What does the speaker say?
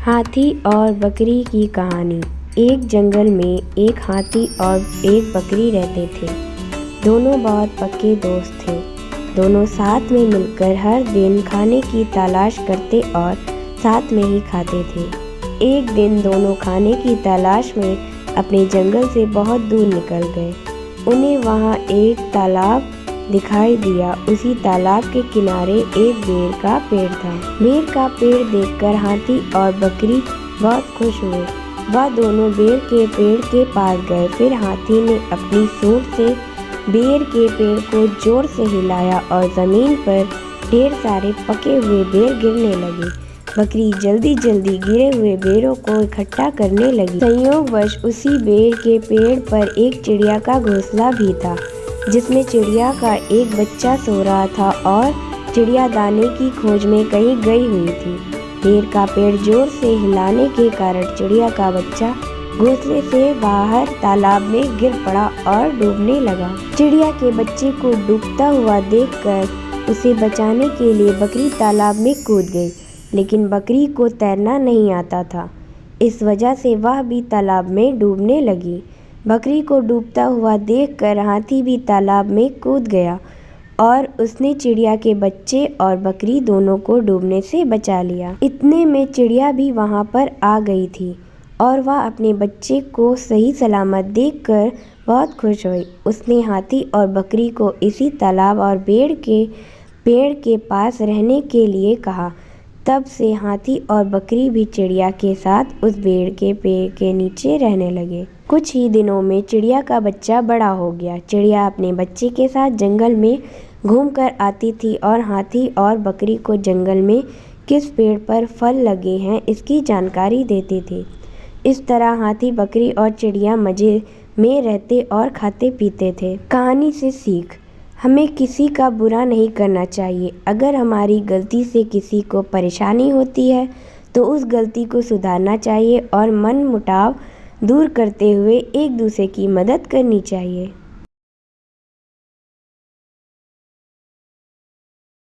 हाथी और बकरी की कहानी। एक जंगल में एक हाथी और एक बकरी रहते थे। दोनों बहुत पक्के दोस्त थे। दोनों साथ में मिलकर हर दिन खाने की तलाश करते और साथ में ही खाते थे। एक दिन दोनों खाने की तलाश में अपने जंगल से बहुत दूर निकल गए। उन्हें वहाँ एक तालाब दिखाई दिया। उसी तालाब के किनारे एक बेर का पेड़ था। बेर का पेड़ देखकर हाथी और बकरी बहुत खुश हुए। वह दोनों बेर के पेड़ के पास गए। फिर हाथी ने अपनी सूंड से बेर के पेड़ को जोर से हिलाया और जमीन पर ढेर सारे पके हुए बेर गिरने लगे। बकरी जल्दी जल्दी गिरे हुए बेरों को इकट्ठा करने लगी। संयोगवश उसी बेर के पेड़ पर एक चिड़िया का घोंसला भी था, जिसमें चिड़िया का एक बच्चा सो रहा था और चिड़िया दाने की खोज में कहीं गई हुई थी। बेर का पेड़ जोर से हिलाने के कारण चिड़िया का बच्चा घोंसले से बाहर तालाब में गिर पड़ा और डूबने लगा। चिड़िया के बच्चे को डूबता हुआ देखकर उसे बचाने के लिए बकरी तालाब में कूद गई, लेकिन बकरी को तैरना नहीं आता था। इस वजह से वह भी तालाब में डूबने लगी। बकरी को डूबता हुआ देखकर हाथी भी तालाब में कूद गया और उसने चिड़िया के बच्चे और बकरी दोनों को डूबने से बचा लिया। इतने में चिड़िया भी वहाँ पर आ गई थी और वह अपने बच्चे को सही सलामत देखकर बहुत खुश हुई। उसने हाथी और बकरी को इसी तालाब और पेड़ के पास रहने के लिए कहा। तब से हाथी और बकरी भी चिड़िया के साथ उस पेड़ के नीचे रहने लगे। कुछ ही दिनों में चिड़िया का बच्चा बड़ा हो गया। चिड़िया अपने बच्चे के साथ जंगल में घूमकर आती थी और हाथी और बकरी को जंगल में किस पेड़ पर फल लगे हैं इसकी जानकारी देती थी। इस तरह हाथी, बकरी और चिड़िया मज़े में रहते और खाते पीते थे। कहानी से सीख: हमें किसी का बुरा नहीं करना चाहिए। अगर हमारी गलती से किसी को परेशानी होती है तो उस गलती को सुधारना चाहिए और मनमुटाव दूर करते हुए एक दूसरे की मदद करनी चाहिए।